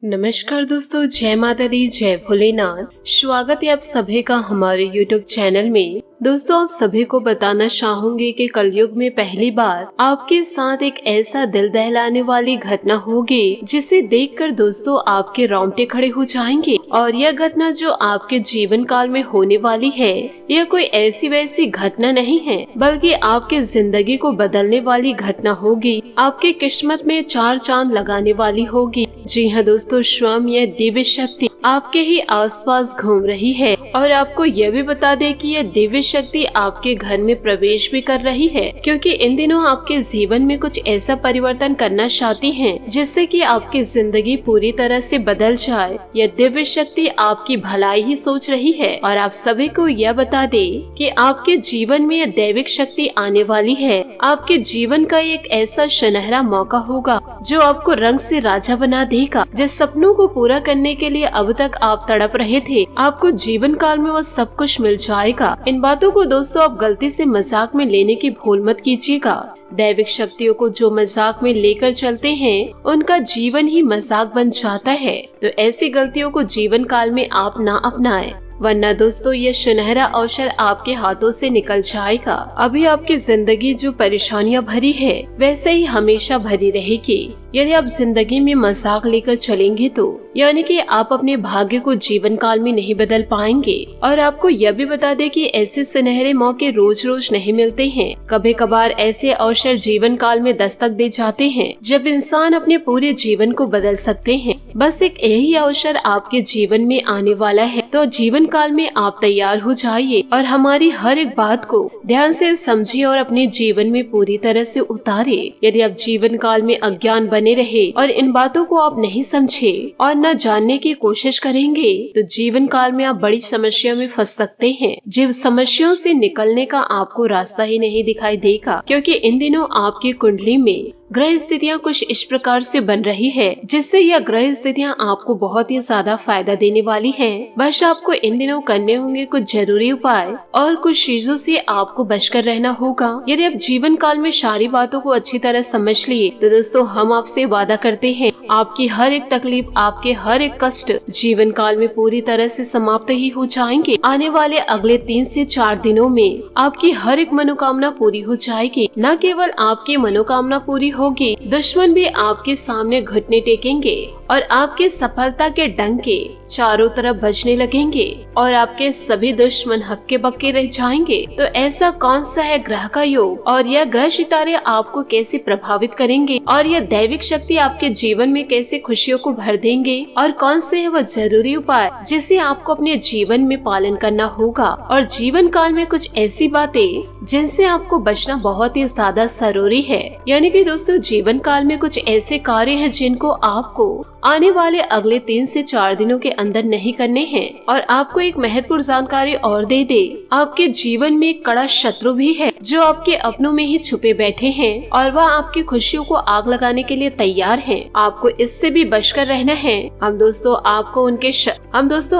नमस्कार दोस्तों, जय माता दी, जय भोलेनाथ। स्वागत है आप सभी का हमारे YouTube चैनल में। दोस्तों, आप सभी को बताना चाहूंगी कि कलयुग में पहली बार आपके साथ एक ऐसा दिल दहलाने वाली घटना होगी जिसे देखकर दोस्तों आपके रोंगटे खड़े हो जाएंगे। और यह घटना जो आपके जीवन काल में होने वाली है, यह कोई ऐसी वैसी घटना नहीं है, बल्कि आपके जिंदगी को बदलने वाली घटना होगी। आपके किस्मत में चार चांद लगाने वाली होगी। जी हाँ दोस्तों, स्वयं यह दिव्य शक्ति आपके ही आसपास घूम रही है। और आपको यह भी बता दें कि यह दिव्य शक्ति आपके घर में प्रवेश भी कर रही है, क्योंकि इन दिनों आपके जीवन में कुछ ऐसा परिवर्तन करना चाहती हैं जिससे कि आपकी जिंदगी पूरी तरह से बदल जाए। यह दिव्य शक्ति आपकी भलाई ही सोच रही है। और आप सभी को यह बता दे कि आपके जीवन में यह दैविक शक्ति आने वाली है। आपके जीवन का एक ऐसा सुनहरा मौका होगा जो आपको रंग से राजा बना देगा। जिस सपनों को पूरा करने के लिए अब तक आप तड़प रहे थे, आपको जीवन काल में वो सब कुछ मिल जाएगा। इन बातों को दोस्तों आप गलती से मजाक में लेने की भूल मत कीजिएगा। दैविक शक्तियों को जो मजाक में लेकर चलते हैं, उनका जीवन ही मजाक बन जाता है। तो ऐसी गलतियों को जीवन काल में आप ना अपनाएं, वरना दोस्तों ये सुनहरा अवसर आपके हाथों से निकल जाएगा। अभी आपकी जिंदगी जो परेशानियां भरी है, वैसे ही हमेशा भरी रहेगी। यदि आप जिंदगी में मजाक लेकर चलेंगे तो यानी कि आप अपने भाग्य को जीवन काल में नहीं बदल पाएंगे। और आपको यह भी बता दें कि ऐसे सुनहरे मौके रोज रोज नहीं मिलते हैं। कभी कभार ऐसे अवसर जीवन काल में दस्तक दे जाते हैं जब इंसान अपने पूरे जीवन को बदल सकते हैं। बस एक यही अवसर आपके जीवन में आने वाला है, तो जीवन काल में आप तैयार हो जाइए और हमारी हर एक बात को ध्यान से समझिए और अपने जीवन में पूरी तरह से उतारे। यदि आप जीवन काल में अज्ञान बने रहे और इन बातों को आप नहीं समझे और न जानने की कोशिश करेंगे, तो जीवन काल में आप बड़ी समस्या में फंस सकते हैं। जिन समस्याओं से निकलने का आपको रास्ता ही नहीं दिखाई देगा, क्योंकि इन दिनों आपकी कुंडली में ग्रह स्थितियाँ कुछ इस प्रकार से बन रही है जिससे यह ग्रह स्थितियाँ आपको बहुत ही ज्यादा फायदा देने वाली हैं। बस आपको इन दिनों करने होंगे कुछ जरूरी उपाय और कुछ चीजों से आपको बचकर रहना होगा। यदि आप जीवन काल में सारी बातों को अच्छी तरह समझ लिए, तो दोस्तों हम आपसे वादा करते हैं आपकी हर एक तकलीफ, आपके हर एक कष्ट जीवन काल में पूरी तरह से समाप्त ही हो जाएंगे। आने वाले अगले 3 से 4 दिनों में आपकी हर एक मनोकामना पूरी हो जाएगी। न केवल आपकी मनोकामना पूरी होगी, दुश्मन भी आपके सामने घुटने टेकेंगे और आपके सफलता के डंके चारों तरफ बजने लगेंगे और आपके सभी दुश्मन हक्के बक्के रह जाएंगे। तो ऐसा कौन सा है ग्रह का योग, और यह ग्रह सितारे आपको कैसे प्रभावित करेंगे, और यह दैविक शक्ति आपके जीवन में कैसे खुशियों को भर देंगे, और कौन से है वह जरूरी उपाय जिसे आपको अपने जीवन में पालन करना होगा। और जीवन काल में कुछ ऐसी बातें जिनसे आपको बचना बहुत ही ज्यादा जरूरी है। यानी कि दोस्तों जीवन काल में कुछ ऐसे कार्य हैं जिनको आपको आने वाले अगले 3 से 4 दिनों के अंदर नहीं करने हैं। और आपको एक महत्वपूर्ण जानकारी और दे दे, आपके जीवन में एक कड़ा शत्रु भी है जो आपके अपनों में ही छुपे बैठे हैं और वह आपकी खुशियों को आग लगाने के लिए तैयार हैं। आपको इससे भी बचकर रहना है। हम दोस्तों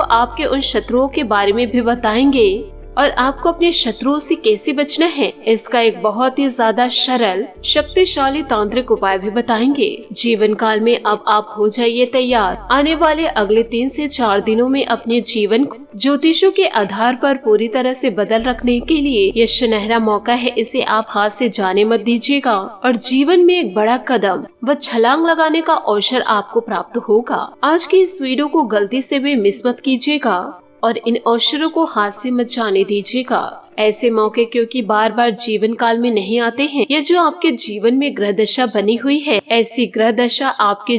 आपके उन शत्रुओं के बारे में भी बताएंगे और आपको अपने शत्रुओं से कैसे बचना है, इसका एक बहुत ही ज्यादा सरल शक्तिशाली तांत्रिक उपाय भी बताएंगे। जीवन काल में अब आप हो जाइए तैयार। आने वाले अगले 3 से 4 दिनों में अपने जीवन को ज्योतिषों के आधार पर पूरी तरह से बदल रखने के लिए यह सुनहरा मौका है, इसे आप हाथ से जाने मत दीजिएगा और जीवन में एक बड़ा कदम व छलांग लगाने का अवसर आपको प्राप्त होगा। आज की इस वीडियो को गलती से भी मिस मत कीजिएगा और इन अवसरों को हाथ से मत जाने दीजिएगा। ऐसे मौके क्योंकि बार बार जीवन काल में नहीं आते हैं। ये जो आपके जीवन में ग्रह दशा बनी हुई है, ऐसी ग्रह दशा आपके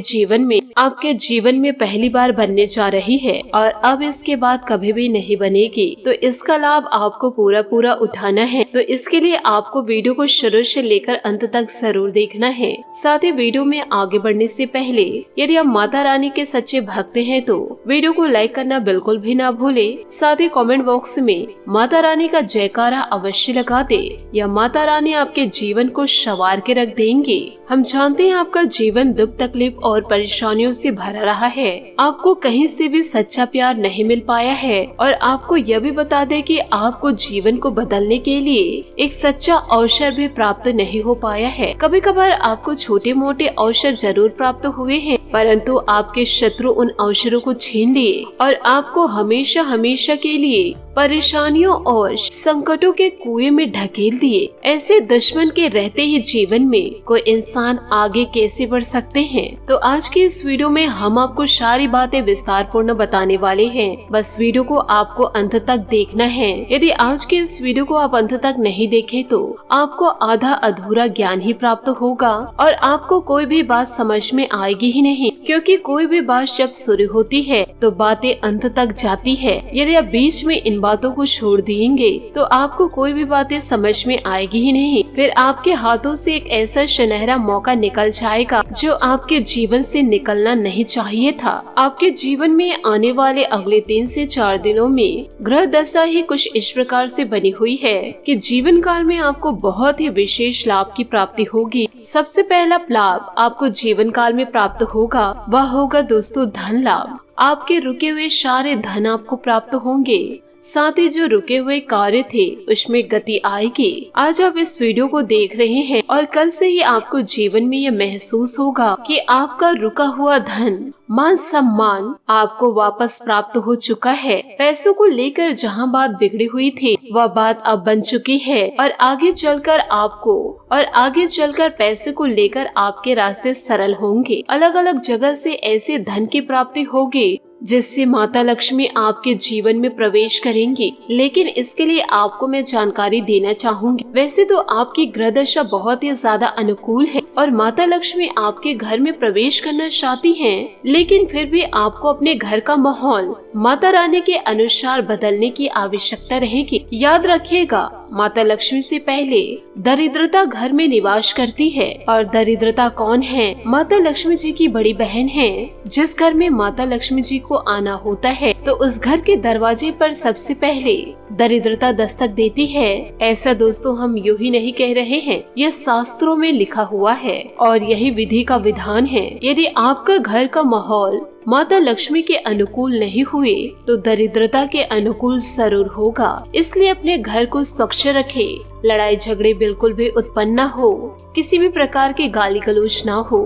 जीवन में पहली बार बनने जा रही है और अब इसके बाद कभी भी नहीं बनेगी। तो इसका लाभ आपको पूरा उठाना है। तो इसके लिए आपको वीडियो को शुरू से लेकर अंत तक जरूर देखना है। साथ ही वीडियो में आगे बढ़ने से पहले यदि आप माता रानी के सच्चे भक्त हैं तो वीडियो को लाइक करना बिल्कुल भी ना भूले। साथ ही कमेंट बॉक्स में माता रानी का जय जयकारा अवश्य लगा दे, या माता रानी आपके जीवन को संवार के रख देंगे। हम जानते हैं आपका जीवन दुख तकलीफ और परेशानियों से भरा रहा है। आपको कहीं से भी सच्चा प्यार नहीं मिल पाया है, और आपको यह भी बता दे कि आपको जीवन को बदलने के लिए एक सच्चा अवसर भी प्राप्त नहीं हो पाया है। कभी कभार आपको छोटे मोटे अवसर जरूर प्राप्त हुए हैं, परंतु आपके शत्रु उन अवसरों को छीन लिए और आपको हमेशा हमेशा के लिए परेशानियों और संकटों के कुएं में ढकेल दिए। ऐसे दुश्मन के रहते ही जीवन में कोई इंसान आगे कैसे बढ़ सकते हैं? तो आज की इस वीडियो में हम आपको सारी बातें विस्तार पूर्ण बताने वाले हैं। बस वीडियो को आपको अंत तक देखना है। यदि आज के इस वीडियो को आप अंत तक नहीं देखे तो आपको आधा अधूरा ज्ञान ही प्राप्त होगा और आपको कोई भी बात समझ में आएगी ही नहीं, क्योंकि कोई भी बात जब शुरू होती है तो बातें अंत तक जाती है। यदि आप बीच में इन बातों को छोड़ देंगे तो आपको कोई भी बातें समझ में आएगी ही नहीं। फिर आपके हाथों से एक ऐसा सुनहरा मौका निकल जाएगा जो आपके जीवन से निकलना नहीं चाहिए था। आपके जीवन में आने वाले अगले 3 से 4 दिनों में ग्रह दशा ही कुछ इस प्रकार से बनी हुई है कि जीवन काल में आपको बहुत ही विशेष लाभ की प्राप्ति होगी। सबसे पहला लाभ आपको जीवन काल में प्राप्त होगा, वह होगा दोस्तों धन लाभ। आपके रुके हुए सारे धन आपको प्राप्त होंगे, साथ ही जो रुके हुए कार्य थे उसमें गति आएगी। आज आप इस वीडियो को देख रहे हैं और कल से ही आपको जीवन में यह महसूस होगा कि आपका रुका हुआ धन मान सम्मान आपको वापस प्राप्त हो चुका है। पैसों को लेकर जहां बात बिगड़ी हुई थी वह बात अब बन चुकी है, और आगे चलकर पैसे को लेकर आपके रास्ते सरल होंगे। अलग अलग जगह से ऐसे धन की प्राप्ति होगी जिससे माता लक्ष्मी आपके जीवन में प्रवेश करेंगी। लेकिन इसके लिए आपको मैं जानकारी देना चाहूंगी। वैसे तो आपकी ग्रह दशा बहुत ही ज्यादा अनुकूल है और माता लक्ष्मी आपके घर में प्रवेश करना चाहती हैं, लेकिन फिर भी आपको अपने घर का माहौल माता रानी के अनुसार बदलने की आवश्यकता रहेगी। याद रखिएगा, माता लक्ष्मी से पहले दरिद्रता घर में निवास करती है। और दरिद्रता कौन है? माता लक्ष्मी जी की बड़ी बहन है। जिस घर में माता लक्ष्मी जी को आना होता है तो उस घर के दरवाजे पर सबसे पहले दरिद्रता दस्तक देती है। ऐसा दोस्तों हम यूं ही नहीं कह रहे हैं, यह शास्त्रों में लिखा हुआ है और यही विधि का विधान है। यदि आपका घर का माहौल माता लक्ष्मी के अनुकूल नहीं हुए तो दरिद्रता के अनुकूल जरूर होगा। इसलिए अपने घर को स्वच्छ रखे, लड़ाई झगड़े बिल्कुल भी उत्पन्न न हो, किसी भी प्रकार के गाली गलौज न हो,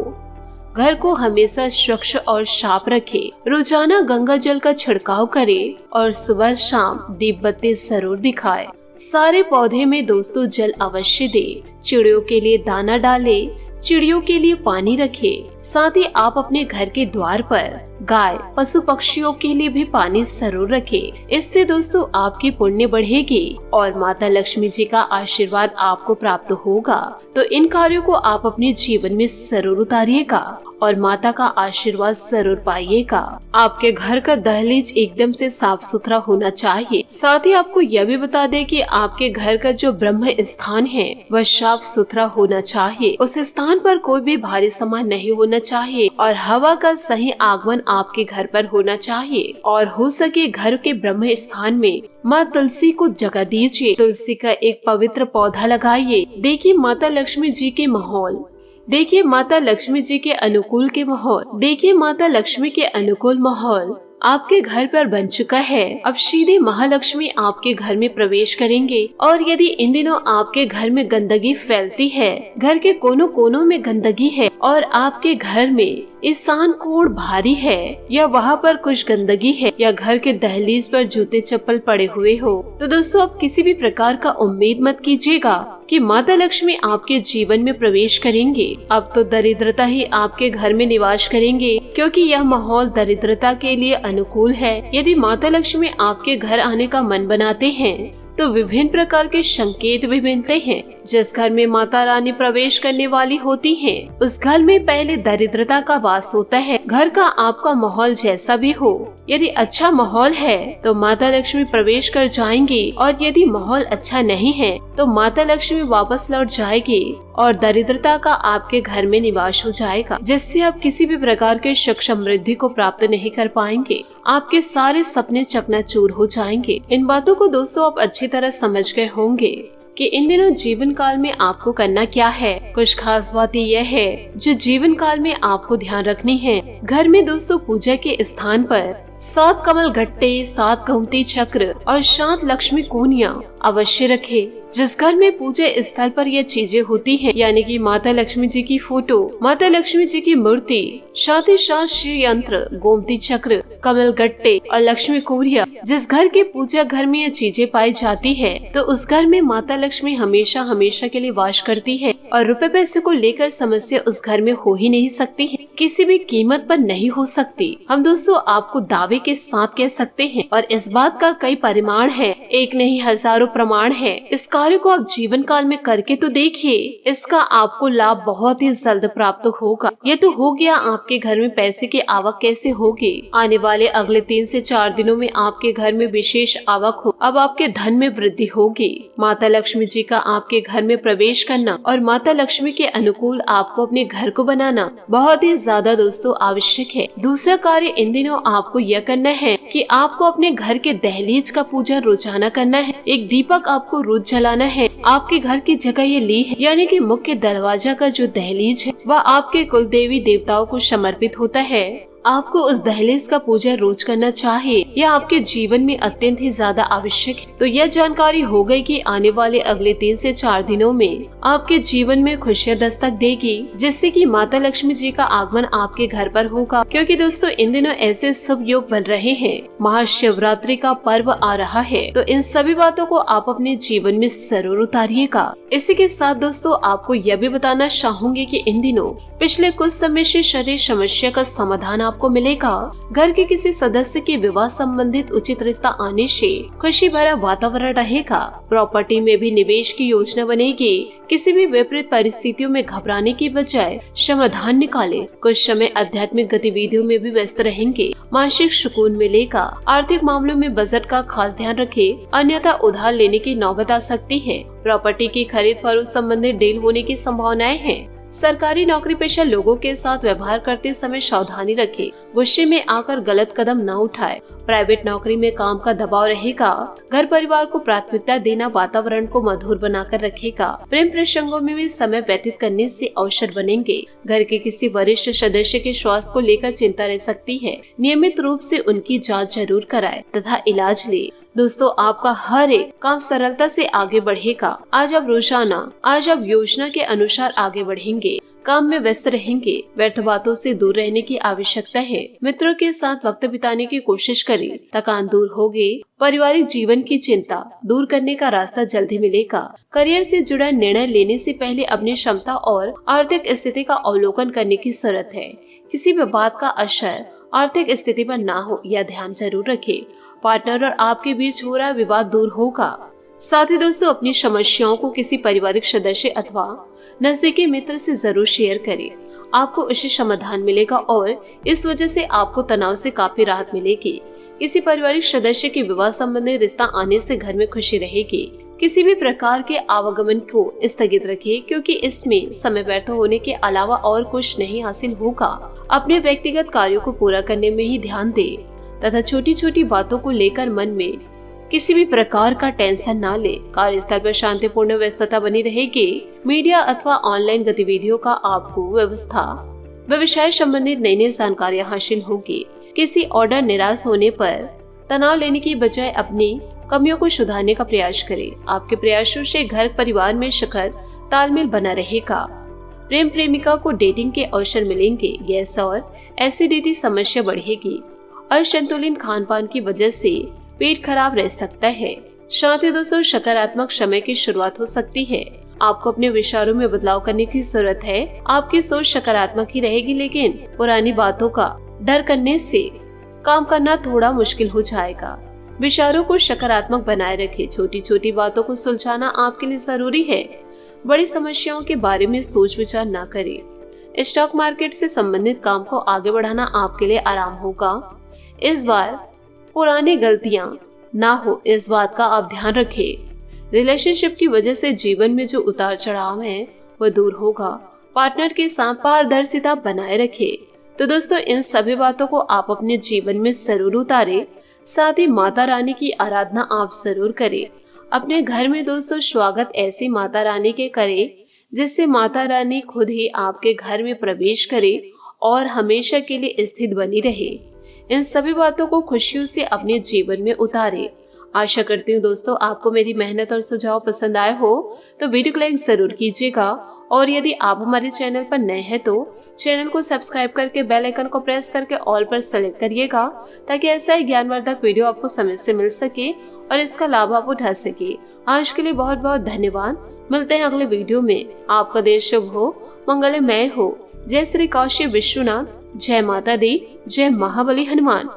घर को हमेशा स्वच्छ और साफ रखे, रोजाना गंगा जल का छिड़काव करे और सुबह शाम दीप बत्ती जरूर दिखाए। सारे पौधे में दोस्तों जल अवश्य दे, चिड़ियों के लिए दाना डाले, चिड़ियों के लिए पानी रखे। साथ ही आप अपने घर के द्वार पर गाय पशु पक्षियों के लिए भी पानी जरूर रखे। इससे दोस्तों आपकी पुण्य बढ़ेगी और माता लक्ष्मी जी का आशीर्वाद आपको प्राप्त होगा। तो इन कार्यों को आप अपने जीवन में जरूर उतारिएगा और माता का आशीर्वाद जरूर पाइएगा। आपके घर का दहलीज एकदम से साफ सुथरा होना चाहिए। साथ ही आपको यह भी बता दें कि आपके घर का जो ब्रह्म स्थान है वह साफ सुथरा होना चाहिए। उस स्थान पर कोई भी भारी सामान नहीं होना चाहिए और हवा का सही आगमन आपके घर पर होना चाहिए। और हो सके घर के ब्रह्म स्थान में माँ तुलसी को जगह दीजिए। तुलसी का एक पवित्र पौधा लगाइए। देखिए माता लक्ष्मी जी के माहौल, देखिए माता लक्ष्मी जी के अनुकूल के माहौल, देखिए माता लक्ष्मी के अनुकूल माहौल आपके घर पर बन चुका है। अब सीधे महालक्ष्मी आपके घर में प्रवेश करेंगे। और यदि इन दिनों आपके घर में गंदगी फैलती है, घर के कोनों कोनों में गंदगी है और आपके घर में ईशान कोण भारी है या वहाँ पर कुछ गंदगी है या घर के दहलीज पर जूते चप्पल पड़े हुए हो, तो दोस्तों आप किसी भी प्रकार का उम्मीद मत कीजिएगा कि माता लक्ष्मी आपके जीवन में प्रवेश करेंगे। अब तो दरिद्रता ही आपके घर में निवास करेंगे, क्योंकि यह माहौल दरिद्रता के लिए अनुकूल है। यदि माता लक्ष्मी आपके घर आने का मन बनाते हैं तो विभिन्न प्रकार के संकेत भी मिलते हैं। जिस घर में माता रानी प्रवेश करने वाली होती हैं, उस घर में पहले दरिद्रता का वास होता है। घर का आपका माहौल जैसा भी हो, यदि अच्छा माहौल है तो माता लक्ष्मी प्रवेश कर जाएंगी, और यदि माहौल अच्छा नहीं है तो माता लक्ष्मी वापस लौट जाएगी और दरिद्रता का आपके घर में निवास हो जाएगा, जिससे आप किसी भी प्रकार के सुख समृद्धि को प्राप्त नहीं कर पाएंगे। आपके सारे सपने चकनाचूर हो जाएंगे। इन बातों को दोस्तों आप अच्छी तरह समझ गए होंगे कि इन दिनों जीवन काल में आपको करना क्या है। कुछ खास बातें यह है जो जीवन काल में आपको ध्यान रखनी है। घर में दोस्तों पूजा के स्थान पर 7 कमल गट्टे, 7 गोमती चक्र और 7 लक्ष्मी कोनिया अवश्य रखे। जिस घर में पूजा स्थल पर यह चीजें होती हैं, यानी कि माता लक्ष्मी जी की फोटो, माता लक्ष्मी जी की मूर्ति, साथ ही साथ श्री यंत्र, गोमती चक्र, कमल गट्टे और लक्ष्मी कोरिया, जिस घर के पूजा घर में यह चीजें पाई जाती है तो उस घर में माता लक्ष्मी हमेशा हमेशा के लिए वास करती है और रुपए पैसे को लेकर समस्या उस घर में हो ही नहीं सकती है, किसी भी कीमत पर नहीं हो सकती। हम दोस्तों आपको दावे के साथ कह सकते हैं और इस बात का कई परिमाण है, एक नहीं हजारों प्रमाण है। इस कार्य को आप जीवन काल में करके तो देखिए, इसका आपको लाभ बहुत ही जल्द प्राप्त होगा। ये तो हो गया आपके घर में पैसे की आवक कैसे होगी। आने वाले अगले 3 से 4 दिनों में आपके घर में विशेष आवक हो। अब आपके धन में वृद्धि होगी। माता लक्ष्मी जी का आपके घर में प्रवेश करना और माता लक्ष्मी के अनुकूल आपको अपने घर को बनाना बहुत ही ज्यादा दोस्तों आवश्यक है। दूसरा कार्य इन दिनों आपको यह करना है कि आपको अपने घर के दहलीज का पूजा रोजाना करना है। एक दीपक आपको रोज जलाना है। आपके घर की जगह ये ली है, यानी कि मुख्य दरवाजा का जो दहलीज है वह आपके कुल देवी देवताओं को समर्पित होता है। आपको उस दहलीज का पूजा रोज करना चाहिए। यह आपके जीवन में अत्यंत ही ज्यादा आवश्यक है। तो यह जानकारी हो गई कि आने वाले अगले 3 से 4 दिनों में आपके जीवन में खुशियां दस्तक देगी, जिससे कि माता लक्ष्मी जी का आगमन आपके घर पर होगा। क्योंकि दोस्तों इन दिनों ऐसे शुभ योग बन रहे हैं, महाशिवरात्रि का पर्व आ रहा है, तो इन सभी बातों को आप अपने जीवन में जरूर उतारिएगा। इसी के साथ दोस्तों आपको यह भी बताना चाहूंगी कि इन दिनों पिछले कुछ समय से शरीर समस्या का समाधान आपको मिलेगा। घर के किसी सदस्य के विवाह संबंधित उचित रिश्ता आने से खुशी भरा वातावरण रहेगा। प्रॉपर्टी में भी निवेश की योजना बनेगी। किसी भी विपरीत परिस्थितियों में घबराने की बजाय समाधान निकाले। कुछ समय आध्यात्मिक गतिविधियों में भी व्यस्त रहेंगे। मानसिक सुकून मिलेगा। आर्थिक मामलों में बजट का खास ध्यान रखें, अन्यथा उधार लेने की नौबत आ सकती है। प्रॉपर्टी की खरीद फरोख्त संबंधित डील होने की संभावनाएं हैं। सरकारी नौकरी पेशा लोगों के साथ व्यवहार करते समय सावधानी रखें। गुस्से में आकर गलत कदम न उठाएं। प्राइवेट नौकरी में काम का दबाव रहेगा। घर परिवार को प्राथमिकता देना वातावरण को मधुर बनाकर रखेगा। प्रेम प्रसंगों में भी समय व्यतीत करने से अवसर बनेंगे। घर के किसी वरिष्ठ सदस्य के स्वास्थ्य को लेकर चिंता रह सकती है। नियमित रूप से उनकी जाँच जरूर कराएं तथा इलाज ले। दोस्तों आपका हर एक काम सरलता से आगे बढ़ेगा। आज आप योजना के अनुसार आगे बढ़ेंगे। काम में व्यस्त रहेंगे। व्यर्थ बातों से दूर रहने की आवश्यकता है। मित्रों के साथ वक्त बिताने की कोशिश करें। थकान दूर होगी। पारिवारिक जीवन की चिंता दूर करने का रास्ता जल्दी मिलेगा। करियर से जुड़ा निर्णय लेने से पहले अपनी क्षमता और आर्थिक स्थिति का अवलोकन करने की जरूरत है। किसी भी बात का असर आर्थिक स्थिति पर न हो, यह ध्यान जरूर रखें। पार्टनर और आपके बीच हो रहा विवाद दूर होगा। साथ ही दोस्तों अपनी समस्याओं को किसी पारिवारिक सदस्य अथवा नजदीकी मित्र से जरूर शेयर करें। आपको उससे समाधान मिलेगा और इस वजह से आपको तनाव से काफी राहत मिलेगी। किसी पारिवारिक सदस्य के विवाह संबंधी रिश्ता आने से घर में खुशी रहेगी। किसी भी प्रकार के आवागमन को स्थगित रखें, क्योंकि इसमें समय व्यर्थ होने के अलावा और कुछ नहीं हासिल होगा। अपने व्यक्तिगत कार्यों को पूरा करने में ही ध्यान दें तथा छोटी छोटी बातों को लेकर मन में किसी भी प्रकार का टेंशन ना ले। कार्यस्थल पर शांतिपूर्ण व्यस्तता बनी रहेगी। मीडिया अथवा ऑनलाइन गतिविधियों का आपको व्यवसाय संबंधित नई जानकारियां हासिल होगी। किसी ऑर्डर निराश होने पर तनाव लेने की बजाय अपनी कमियों को सुधारने का प्रयास करें। आपके प्रयासों से घर परिवार में सुखद तालमेल बना रहेगा। प्रेम प्रेमिका को डेटिंग के अवसर मिलेंगे। गैस और एसिडिटी समस्या बढ़ेगी। असंतुलित खान पान की वजह से पेट खराब रह सकता है। साथ ही दोस्तों सकारात्मक समय की शुरुआत हो सकती है। आपको अपने विचारों में बदलाव करने की जरूरत है। आपकी सोच सकारात्मक ही रहेगी, लेकिन पुरानी बातों का डर करने से काम करना थोड़ा मुश्किल हो जाएगा। विचारों को सकारात्मक बनाए रखें। छोटी छोटी बातों को सुलझाना आपके लिए जरूरी है। बड़ी समस्याओं के बारे में सोच विचार न करें। स्टॉक मार्केट से संबंधित काम को आगे बढ़ाना आपके लिए आराम होगा। इस बार पुरानी गलतियां ना हो, इस बात का आप ध्यान रखें। रिलेशनशिप की वजह से जीवन में जो उतार चढ़ाव है वह दूर होगा। पार्टनर के साथ पारदर्शिता बनाए रखें। तो दोस्तों, इन सभी बातों को आप अपने जीवन में जरूर उतारें। साथ ही माता रानी की आराधना आप जरूर करें। अपने घर में दोस्तों स्वागत ऐसी माता रानी के करें जिससे माता रानी खुद ही आपके घर में प्रवेश करे और हमेशा के लिए स्थित बनी रहे। इन सभी बातों को खुशियों से अपने जीवन में उतारे। आशा करती हूँ दोस्तों आपको मेरी मेहनत और सुझाव पसंद आए हो तो वीडियो को लाइक जरूर कीजिएगा, और यदि आप हमारे चैनल पर नए हैं तो चैनल को सब्सक्राइब करके बेल आइकन को प्रेस करके ऑल पर सेलेक्ट करिएगा, ताकि ऐसा ही ज्ञानवर्धक वीडियो आपको समय से मिल सके और इसका लाभ आप उठा सके। आज के लिए बहुत बहुत धन्यवाद। मिलते हैं अगले वीडियो में। आपका दिन शुभ हो, मंगलमय हो। जय श्री काशी विश्वनाथ, जय माता दी, जय महाबली हनुमान।